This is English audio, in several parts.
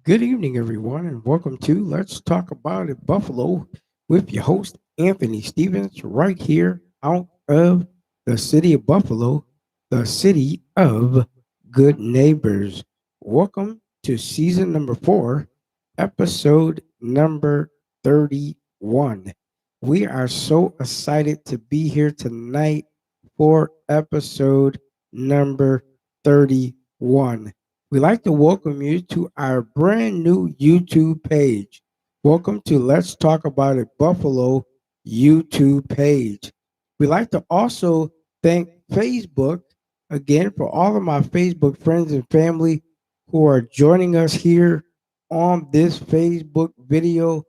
Good evening, everyone, and welcome to Let's Talk About It Buffalo with your host, Anthony Stevens, right here out of the city of Buffalo, the city of good neighbors. Welcome to season number 4, episode number 31. We are so excited to be here tonight for episode number 31. We'd like to welcome you to our brand new YouTube page. Welcome to Let's Talk About It Buffalo YouTube page. We'd like to also thank Facebook again for all of my Facebook friends and family who are joining us here on this Facebook video.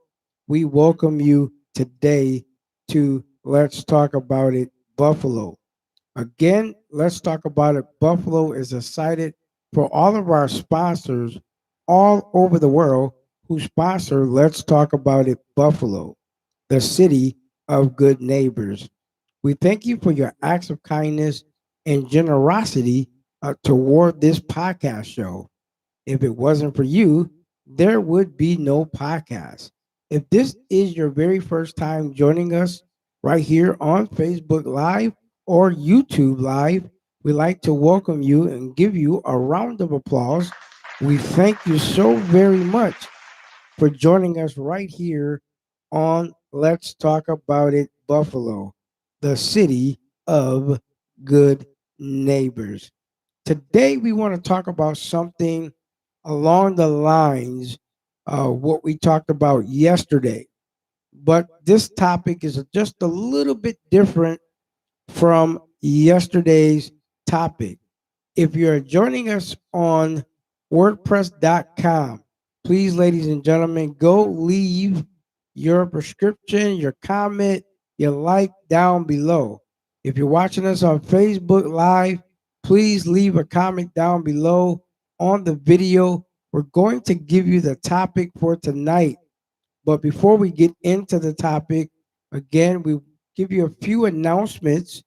We welcome you today to Let's Talk About It Buffalo. Again, Let's Talk About It Buffalo is excited for all of our sponsors all over the world who sponsor Let's Talk About It Buffalo, the city of good neighbors. We thank you for your acts of kindness and generosity toward this podcast show. If it wasn't for you, there would be no podcast. If this is your very first time joining us right here on Facebook Live or YouTube Live, we'd like to welcome you and give you a round of applause. We thank you so very much for joining us right here on Let's Talk About It Buffalo, the city of good neighbors. Today, we want to talk about something along the lines of what we talked about yesterday. But this topic is just a little bit different from yesterday's topic. If you're joining us on WordPress.com, please, ladies and gentlemen, go leave your prescription, your comment, your like down below. If you're watching us on Facebook Live, please leave a comment down below on the video. We're going to give you the topic for tonight. But before we get into the topic, again, we give you a few announcements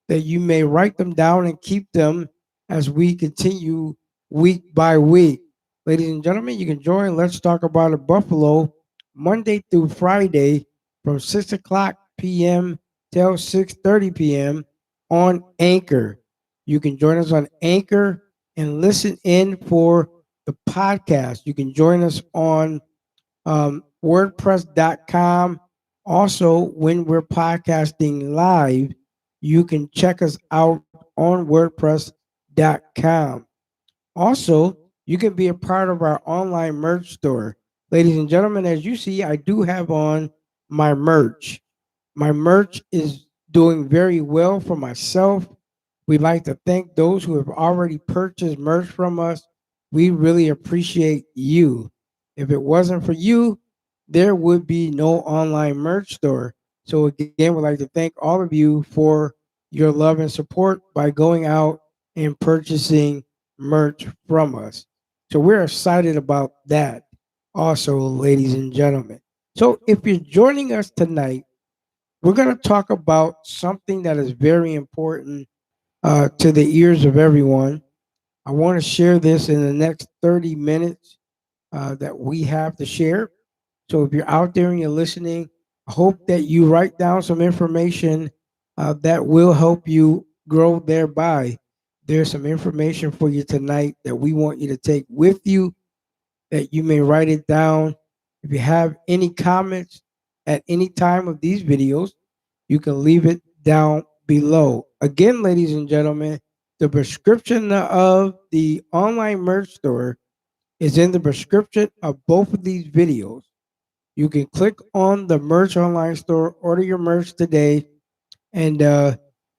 that you may write them down and keep them as we continue week by week. Ladies and gentlemen, you can join Let's Talk About It Buffalo Monday through Friday from 6 o'clock p.m. till 6:30 p.m. on Anchor. You can join us on Anchor and listen in for the podcast. You can join us on WordPress.com. Also, when we're podcasting live, you can check us out on WordPress.com. Also, you can be a part of our online merch store. Ladies and gentlemen, as you see, I do have on my merch. My merch is doing very well for myself. We'd like to thank those who have already purchased merch from us. We really appreciate you. If it wasn't for you, there would be no online merch store. So, again, we'd like to thank all of you for your love and support by going out and purchasing merch from us. So, we're excited about that also, ladies and gentlemen. So, if you're joining us tonight, we're going to talk about something that is very important to the ears of everyone. I want to share this in the next 30 minutes that we have to share. So if you're out there and you're listening, I hope that you write down some information that will help you grow thereby. There's some information for you tonight that we want you to take with you, that you may write it down. If you have any comments at any time of these videos, you can leave it down below. Again, ladies and gentlemen, the prescription of the online merch store is in the description of both of these videos. You can click on the merch online store, order your merch today, and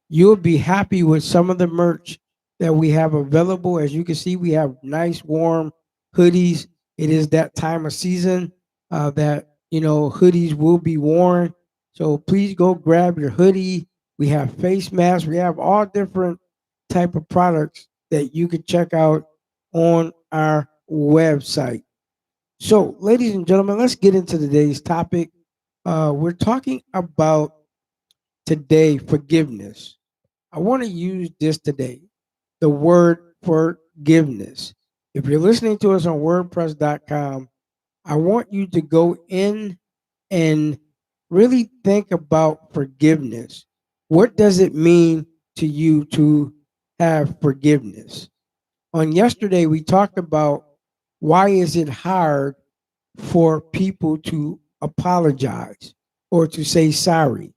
you'll be happy with some of the merch that we have available. As you can see, we have nice warm hoodies. It is that time of season that hoodies will be worn. So please go grab your hoodie. We have face masks. We have all different type of products that you can check out on our website. So, ladies and gentlemen, let's get into today's topic. We're talking about today forgiveness. I want to use this today, the word forgiveness. If you're listening to us on WordPress.com, I want you to go in and really think about forgiveness. What does it mean to you to have forgiveness? On yesterday, we talked about why is it hard for people to apologize or to say sorry.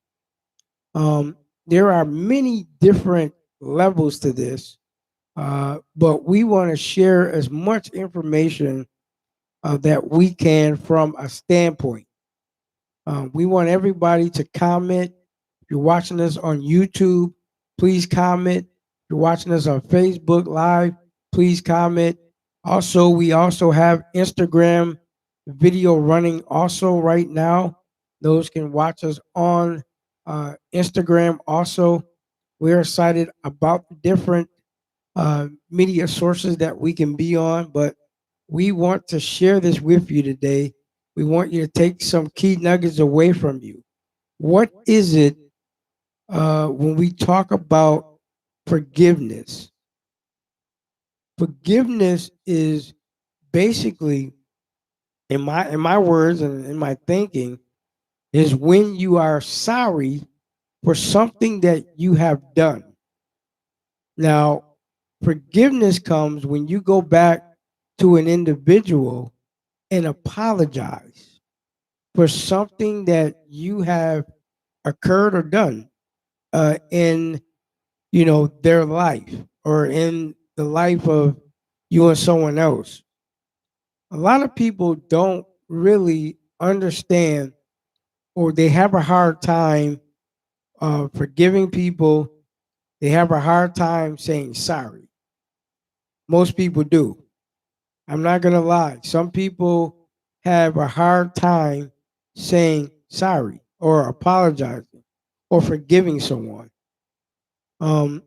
There are many different levels to this, but we want to share as much information that we can from a standpoint. We want everybody to comment. If you're watching us on YouTube, please comment. If you're watching us on Facebook Live, please comment. Also, we also have Instagram video running also right now. Those can watch us on Instagram also. We're excited about the different media sources that we can be on, but we want to share this with you today. We want you to take some key nuggets away from you. What is it when we talk about forgiveness? Forgiveness is basically, in my words and in my thinking, is when you are sorry for something that you have done. Now, forgiveness comes when you go back to an individual and apologize for something that you have occurred or done in their life or in the life of you and someone else. A lot of people don't really understand, or they have a hard time forgiving people. They have a hard time saying sorry. Most people do. I'm not going to lie. Some people have a hard time saying sorry or apologizing or forgiving someone. Um,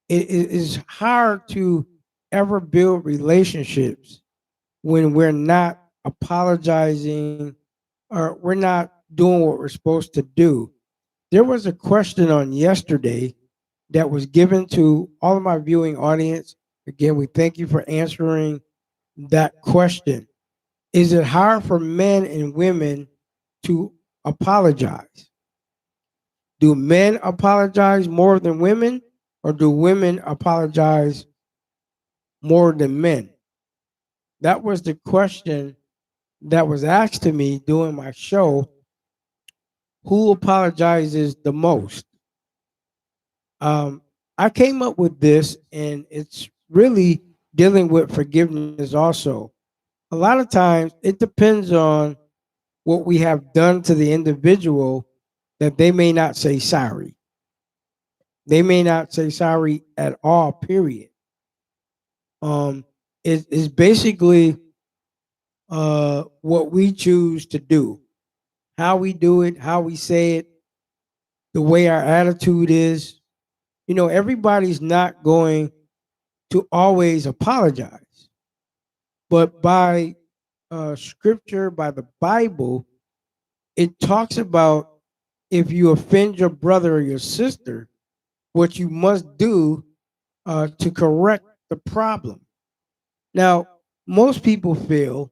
it is hard to ever build relationships when we're not apologizing or we're not doing what we're supposed to do. There was a question on yesterday that was given to all of my viewing audience. Again, we thank you for answering that question. Is it hard for men and women to apologize? Do men apologize more than women, or do women apologize more than men? That was the question that was asked to me during my show. Who apologizes the most? Um, I came up with this, and it's really dealing with forgiveness also. A lot of times, it depends on what we have done to the individual that they may not say sorry. They may not say sorry at all, period. Um, it's basically what we choose to do, how we do it, how we say it, the way our attitude is. Everybody's not going to always apologize, but by scripture, by the Bible, it talks about if you offend your brother or your sister, what you must do to correct the problem. Now, most people feel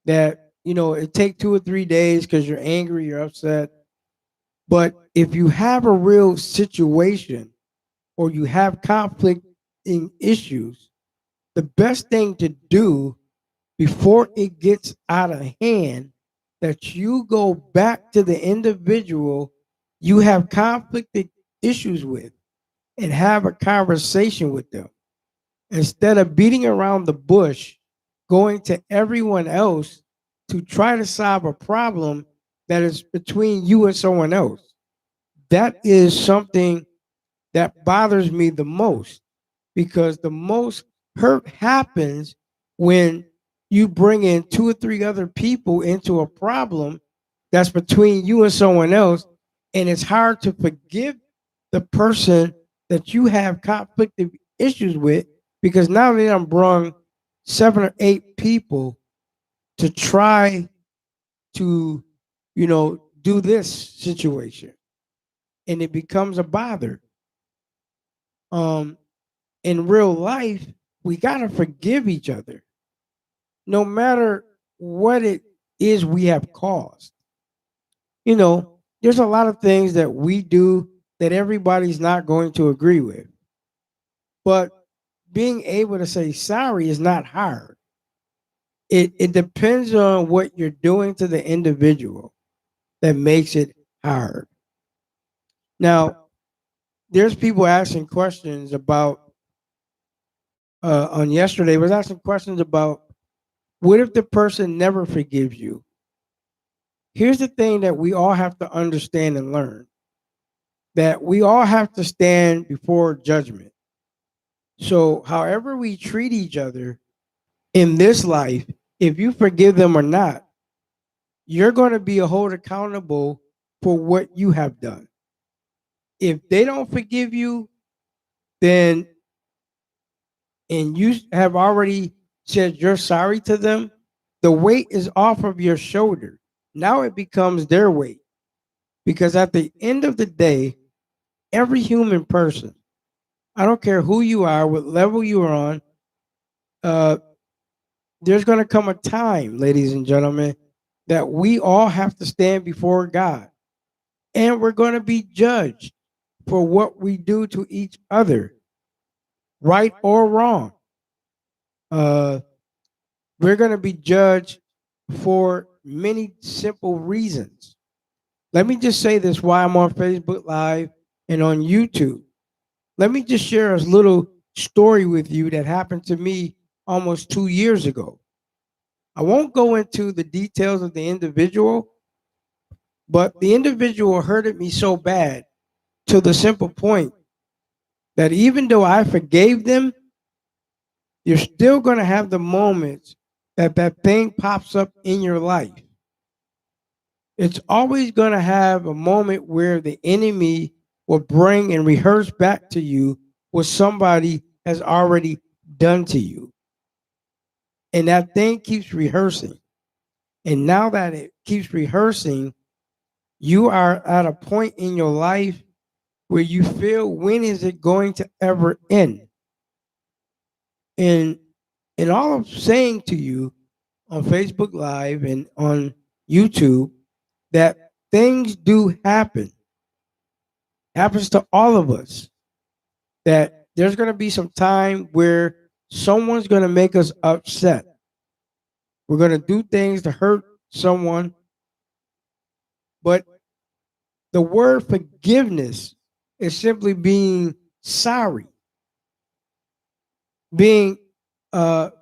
that it take 2 or 3 days because you're angry, you're upset. But if you have a real situation or you have conflict in issues, the best thing to do before it gets out of hand, that you go back to the individual you have conflicted issues with and have a conversation with them instead of beating around the bush, going to everyone else to try to solve a problem that is between you and someone else. That is something that bothers me the most, because the most hurt happens when you bring in 2 or 3 other people into a problem that's between you and someone else, and it's hard to forgive the person that you have conflicted issues with, because now they done brung 7 or 8 people to try to do this situation, and it becomes a bother. um in real life, we got to forgive each other, no matter what it is we have caused. There's a lot of things that we do that everybody's not going to agree with. But being able to say sorry is not hard. It depends on what you're doing to the individual that makes it hard. Now, there's people asking questions about, on yesterday, was asking questions about what if the person never forgives you? Here's the thing that we all have to understand and learn, that we all have to stand before judgment. So, however we treat each other in this life, if you forgive them or not, you're going to be held accountable for what you have done. If they don't forgive you, then, and you have already said you're sorry to them, the weight is off of your shoulder. Now it becomes their weight. Because at the end of the day, every human person, I don't care who you are, what level you are on, uh, there's going to come a time, ladies and gentlemen, that we all have to stand before God. And we're going to be judged for what we do to each other, right or wrong. Uh, we're going to be judged for many simple reasons. Let me just say this while I'm on Facebook Live and on YouTube. Let me just share a little story with you that happened to me almost 2 years ago. I won't go into the details of the individual, but the individual hurted me so bad to the simple point that even though I forgave them, you're still going to have the moments that that thing pops up in your life. It's always going to have a moment where the enemy will bring and rehearse back to you what somebody has already done to you. And that thing keeps rehearsing. And now that it keeps rehearsing, you are at a point in your life where you feel, when is it going to ever end? And and all I'm saying to you on Facebook Live and on YouTube, that things do happen. Happens to all of us. That there's going to be some time where someone's going to make us upset. We're going to do things to hurt someone, but the word forgiveness is simply being sorry, being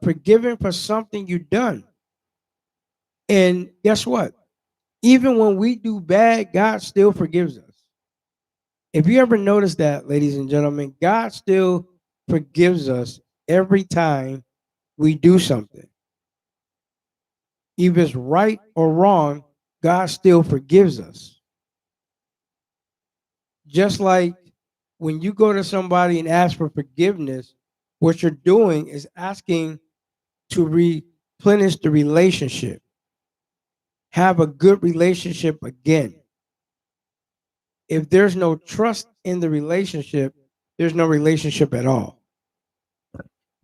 forgiven for something you've done. And guess what? Even when we do bad, God still forgives us. If you ever notice that, ladies and gentlemen, God still forgives us every time we do something. If it's right or wrong, God still forgives us. Just like when you go to somebody and ask for forgiveness, what you're doing is asking to replenish the relationship, have a good relationship again. If there's no trust in the relationship, there's no relationship at all.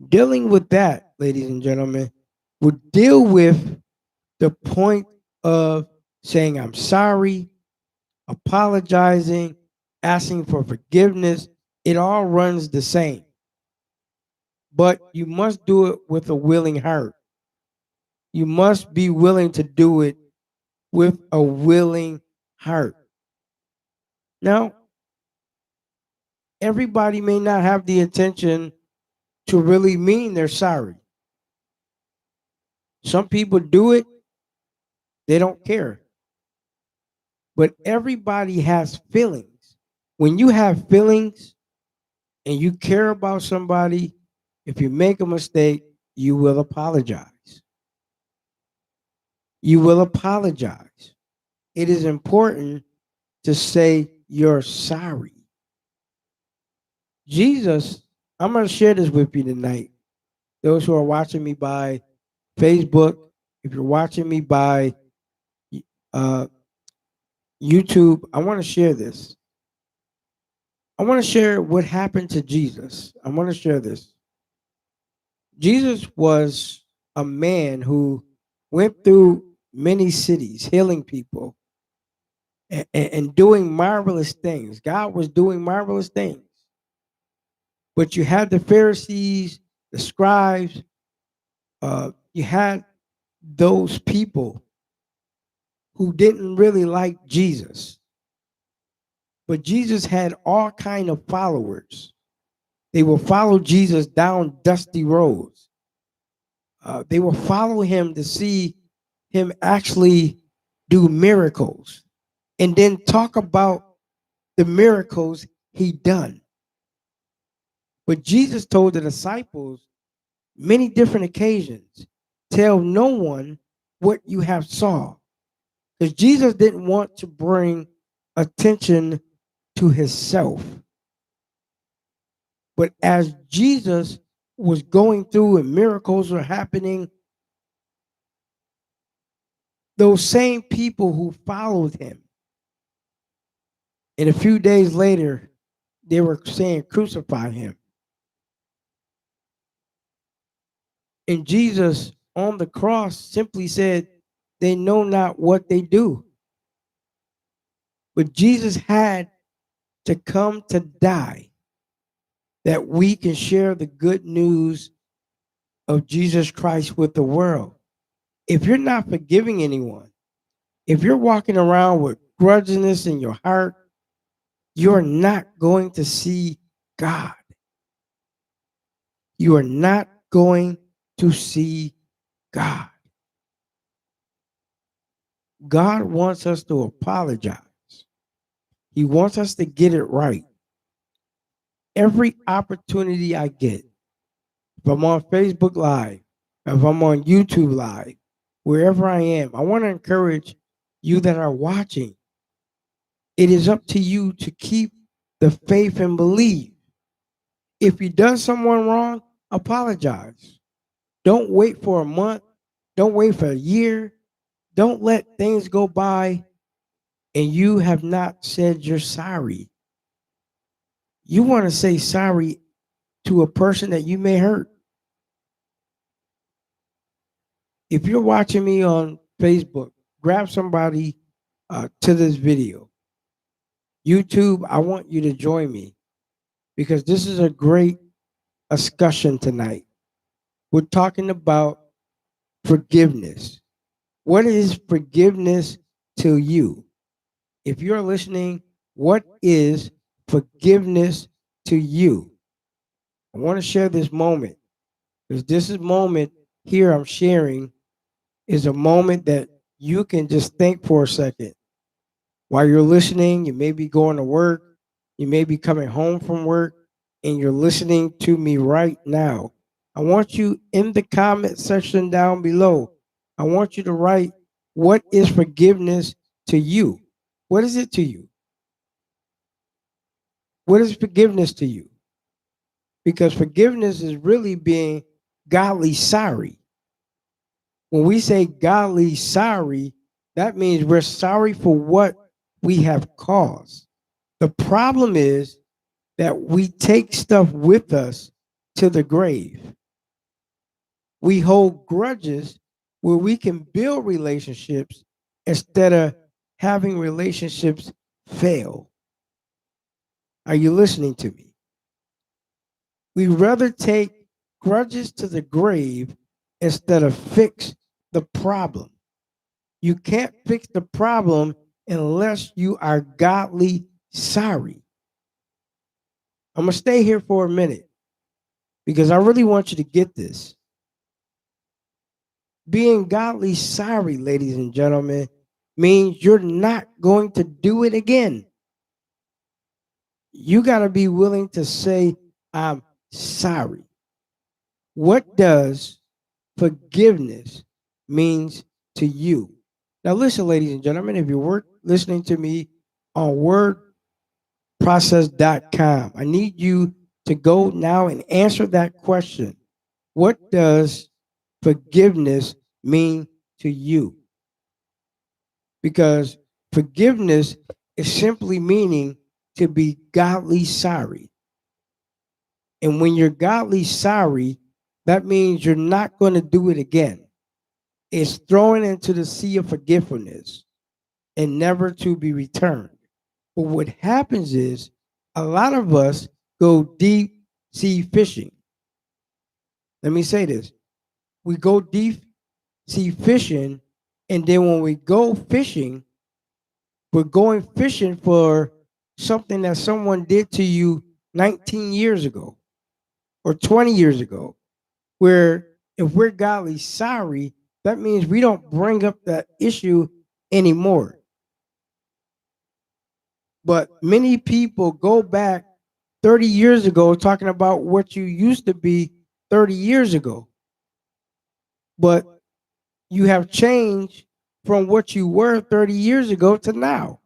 Dealing with that, ladies and gentlemen, would deal with the point of saying, I'm sorry, apologizing, asking for forgiveness. It all runs the same. But you must do it with a willing heart. You must be willing to do it with a willing heart. Now, everybody may not have the intention to really mean they're sorry. Some people do it, they don't care. But everybody has feelings. When you have feelings and you care about somebody, if you make a mistake, you will apologize. You will apologize. It is important to say you're sorry. Jesus, I'm going to share this with you tonight. Those who are watching me by Facebook, if you're watching me by uh, YouTube, I want to share this. I want to share what happened to Jesus. I want to share this. Jesus was a man who went through many cities, healing people and doing marvelous things. God was doing marvelous things. But you had the Pharisees, the scribes, you had those people who didn't really like Jesus. But Jesus had all kind of followers. They will follow Jesus down dusty roads. They will follow him to see him actually do miracles and then talk about the miracles he done. But Jesus told the disciples many different occasions, tell no one what you have saw. Because Jesus didn't want to bring attention to himself. But as Jesus was going through and miracles were happening, those same people who followed him, and a few days later, they were saying, crucify him. And Jesus on the cross simply said, they know not what they do. But Jesus had to come to die that we can share the good news of Jesus Christ with the world. If you're not forgiving anyone, if you're walking around with grudginess in your heart, you're not going to see God. You are not going to see God. God wants us to apologize. He wants us to get it right. Every opportunity I get, if I'm on Facebook Live, if I'm on YouTube Live, wherever I am, I want to encourage you that are watching. It is up to you to keep the faith and believe. If you done someone wrong, apologize. Don't wait for a month. Don't wait for a year. Don't let things go by and you have not said you're sorry. You want to say sorry to a person that you may hurt. If you're watching me on Facebook, grab somebody to this video. YouTube, I want you to join me because this is a great discussion tonight. We're talking about forgiveness. What is forgiveness to you? If you're listening, what is forgiveness to you? I want to share this moment because this is moment here I'm sharing is a moment that you can just think for a second. While you're listening, you may be going to work, you may be coming home from work, and you're listening to me right now. I want you in the comment section down below. I want you to write, what is forgiveness to you? What is it to you? What is forgiveness to you? Because forgiveness is really being godly sorry. When we say godly sorry, that means we're sorry for what we have caused. The problem is that we take stuff with us to the grave. We hold grudges where we can build relationships instead of having relationships fail. Are you listening to me? We rather take grudges to the grave instead of fix the problem. You can't fix the problem unless you are godly sorry. I'm going to stay here for a minute because I really want you to get this. Being godly sorry, ladies and gentlemen, means you're not going to do it again. You got to be willing to say, I'm sorry. What does forgiveness means to you? Now, listen, ladies and gentlemen, if you're listening to me on wordprocess.com, I need you to go now and answer that question. What does forgiveness mean to you? Because forgiveness is simply meaning to be godly sorry. And when you're godly sorry, That means you're not going to do it again. It's thrown into the sea of forgetfulness and never to be returned. But what happens is a lot of us go deep sea fishing. Let me say this. We go deep sea fishing, and then when we go fishing, we're going fishing for something that someone did to you 19 years ago or 20 years ago. Where if we're godly sorry, that means we don't bring up that issue anymore. But many people go back 30 years ago talking about what you used to be 30 years ago. But you have changed from what you were 30 years ago to now.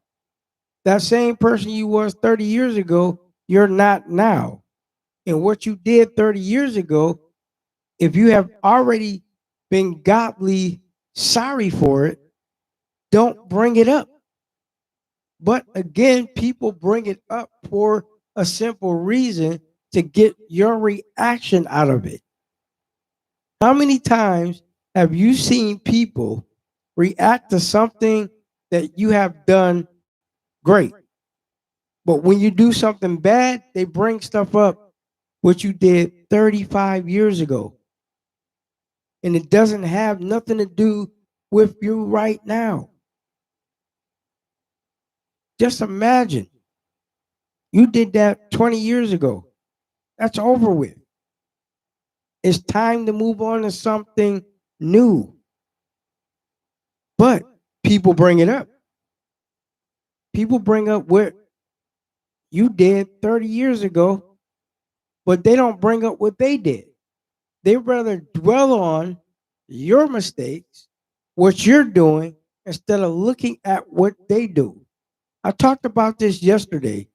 That same person you was 30 years ago, you're not now. And what you did 30 years ago, if you have already been godly sorry for it, don't bring it up. But again, people bring it up for a simple reason to get your reaction out of it. How many times have you seen people react to something that you have done great? But when you do something bad, they bring stuff up what you did 35 years ago. And it doesn't have nothing to do with you right now. Just imagine you did that 20 years ago. That's over with. It's time to move on to something new. But people bring it up. People bring up what you did 30 years ago, but they don't bring up what they did. They rather dwell on your mistakes, what you're doing, instead of looking at what they do. I talked about this yesterday.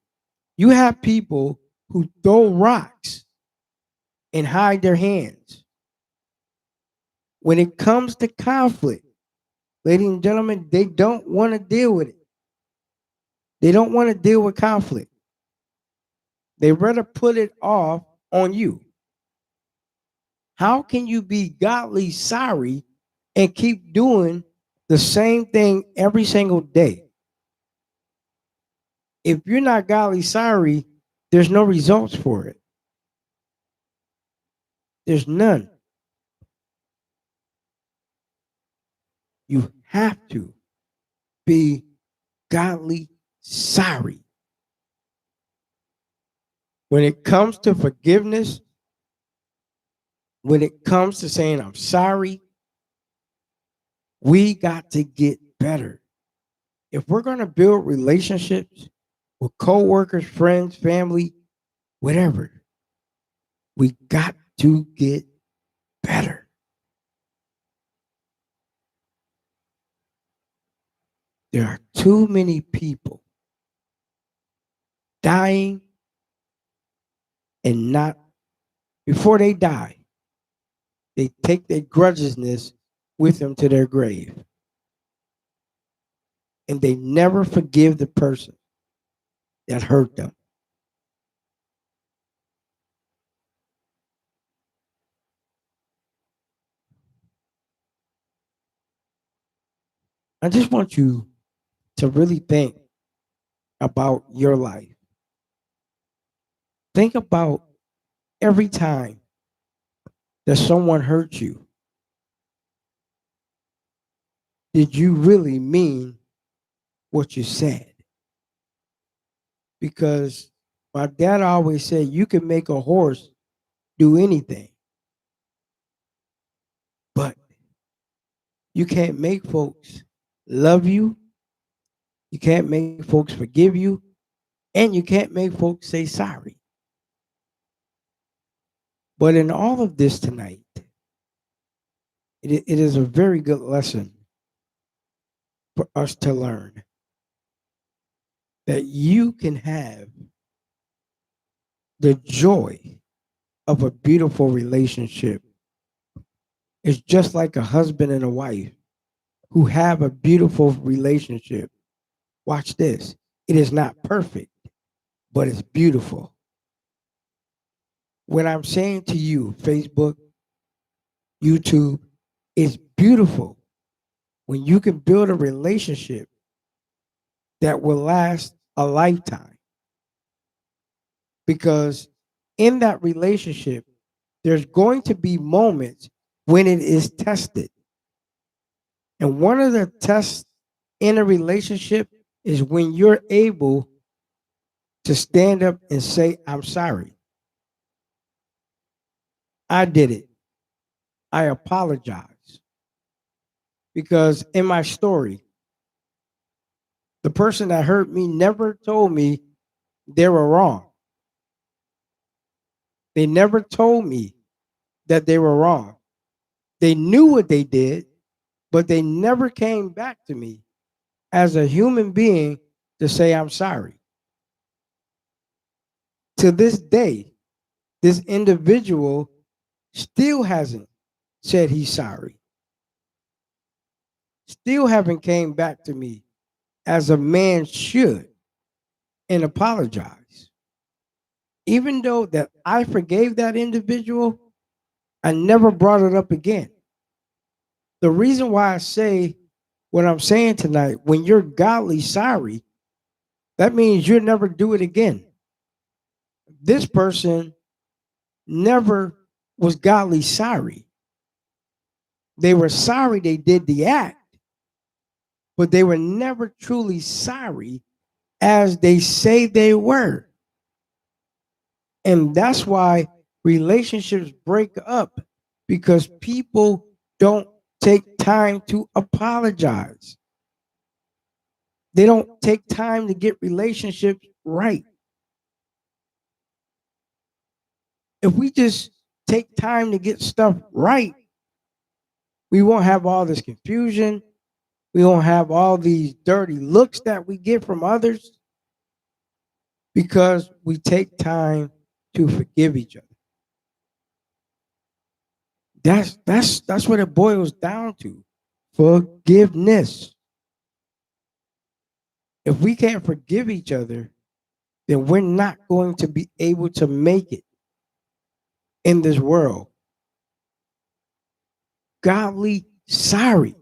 You have people who throw rocks and hide their hands. When it comes to conflict, ladies and gentlemen, they don't want to deal with it. They don't want to deal with conflict. They rather put it off on you. How can you be godly sorry and keep doing the same thing every single day? If you're not godly sorry, there's no results for it. There's none. You have to be godly sorry. When it comes to forgiveness, when it comes to saying I'm sorry, we got to get better. If we're going to build relationships with coworkers, friends, family, whatever, we got to get better. There are too many people dying and not, before they die, they take their grudges with them to their grave. And they never forgive the person that hurt them. I just want you to really think about your life. Think about every time that someone hurt you. Did you really mean what you said? Because my dad always said you can make a horse do anything, but you can't make folks love you, you can't make folks forgive you, and you can't make folks say sorry. But in all of this tonight, it is a very good lesson for us to learn that you can have the joy of a beautiful relationship. It's just like a husband and a wife who have a beautiful relationship. Watch this. It is not perfect, but it's beautiful. When I'm saying to you, Facebook, YouTube. It's beautiful when you can build a relationship that will last a lifetime because in that relationship, there's going to be moments when it is tested. And one of the tests in a relationship is when you're able to stand up and say, I'm sorry. I did it. I apologize. Because in my story, the person that hurt me never told me they were wrong. They never told me that they were wrong. They knew what they did, but they never came back to me as a human being to say, I'm sorry. To this day, this individual still hasn't said he's sorry, still haven't came back to me as a man should and apologize. Even though that I forgave that individual, I never brought it up again. The reason why I say what I'm saying tonight, when you're godly sorry, that means you'll never do it again. This person never was godly sorry. They were sorry they did the act, but they were never truly sorry as they say they were. And that's why relationships break up because people don't take time to apologize. They don't take time to get relationships right. If we just take time to get stuff right, we won't have all this confusion. We won't have all these dirty looks that we get from others because we take time to forgive each other. That's what it boils down to. Forgiveness. If we can't forgive each other, then we're not going to be able to make it in this world. Godly sorry.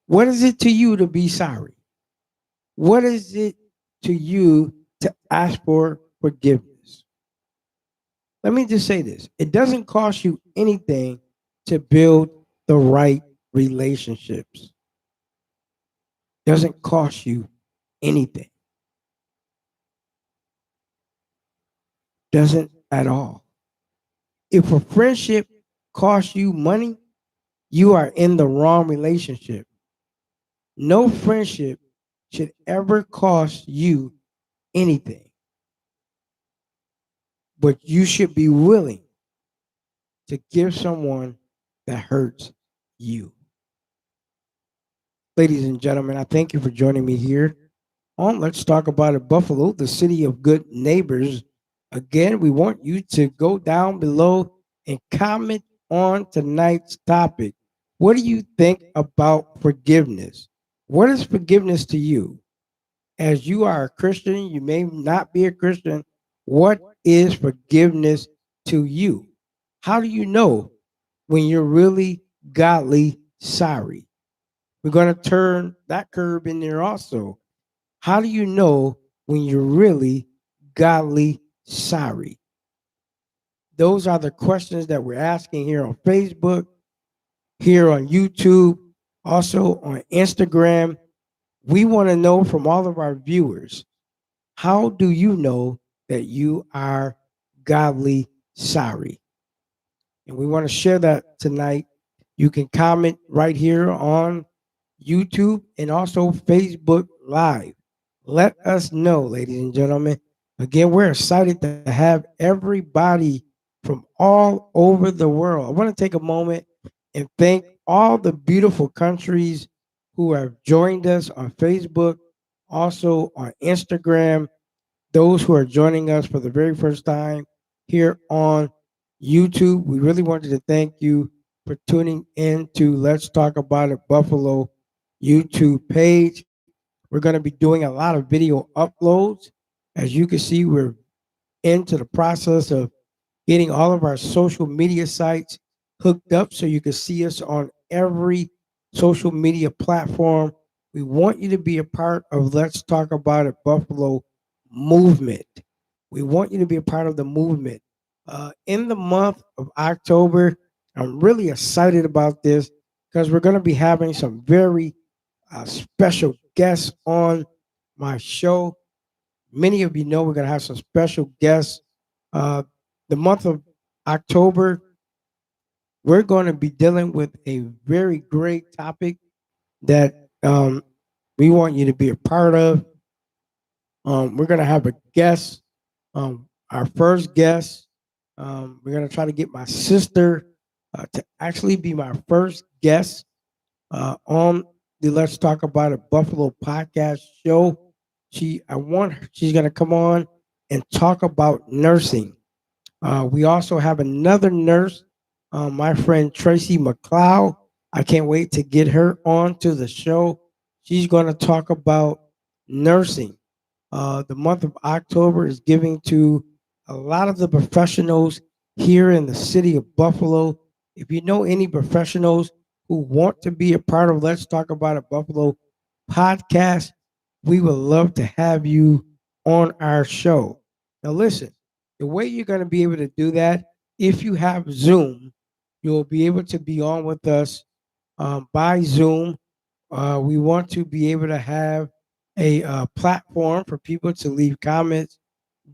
What is it to you to be sorry? What is it to you to ask for forgiveness? Let me just say this. It doesn't cost you anything to build the right relationships. It doesn't cost you anything. Doesn't at all. If a friendship costs you money, you are in the wrong relationship. No friendship should ever cost you anything, but you should be willing to give someone that hurts you. Ladies and gentlemen, I thank you for joining me here on Let's Talk About It Buffalo, the city of good neighbors. Again, we want you to go down below and comment on tonight's topic. What do you think about forgiveness? What is forgiveness to you? As you are a Christian, you may not be a Christian. What is forgiveness to you? How do you know when you're really godly sorry? We're going to turn that curve in there also. How do you know when you're really godly sorry? Those are the questions that we're asking here on Facebook, here on YouTube, also on Instagram. We want to know from all of our viewers, how do you know that you are godly sorry? And we want to share that tonight. You can comment right here on YouTube and also Facebook Live. Let us know, ladies and gentlemen. Again, we're excited to have everybody from all over the world. I want to take a moment and thank all the beautiful countries who have joined us on Facebook, also on Instagram, those who are joining us for the very first time here on YouTube. We really wanted to thank you for tuning in to Let's Talk About It Buffalo YouTube page. We're going to be doing a lot of video uploads. As you can see, we're into the process of getting all of our social media sites hooked up so you can see us on every social media platform. We want you to be a part of Let's Talk About It Buffalo movement. We want you to be a part of the movement. In the month of October, I'm really excited about this because we're going to be having some very special guests on my show. Many of you know we're going to have some special guests. Uh, the month of October, we're going to be dealing with a very great topic that we want you to be a part of. We're going to have a guest, our first guest. We're going to try to get my sister to actually be my first guest on the Let's Talk About It Buffalo podcast show. She's going to come on and talk about nursing. We also have another nurse, my friend Tracy McLeod. I can't wait to get her on to the show. She's going to talk about nursing. The month of October is giving to a lot of the professionals here in the city of Buffalo. If you know any professionals who want to be a part of Let's Talk About It Buffalo podcast, we would love to have you on our show. Now, listen, the way you're going to be able to do that, if you have Zoom, you'll be able to be on with us by Zoom. We want to be able to have a platform for people to leave comments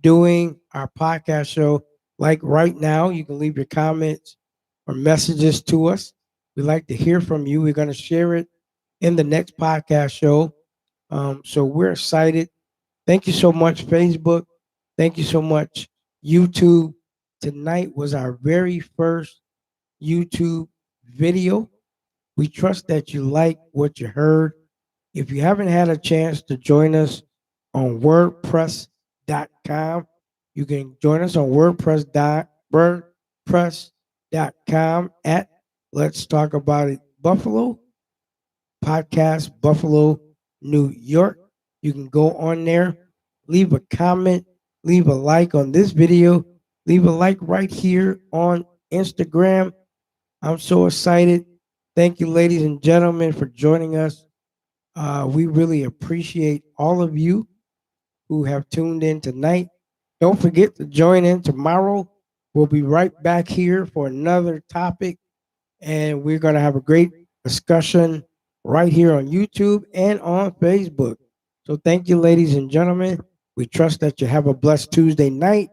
doing our podcast show. Like right now, you can leave your comments or messages to us. We'd like to hear from you. We're going to share it in the next podcast show. So we're excited. Thank you so much, Facebook. Thank you so much, YouTube. Tonight was our very first YouTube video. We trust that you like what you heard. If you haven't had a chance to join us on WordPress.com, you can join us on WordPress.com at Let's Talk About It Buffalo Podcast, Buffalo, New York. You can go on there, leave a comment, leave a like on this video, leave a like right here on Instagram. I'm so excited. Thank you, ladies and gentlemen, for joining us. We really appreciate all of you who have tuned in tonight. Don't forget to join in tomorrow. We'll be right back here for another topic, and we're going to have a great discussion right here on YouTube and on Facebook. So, thank you, ladies and gentlemen. We trust that you have a blessed Tuesday night,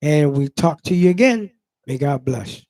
and we talk to you again. May God bless.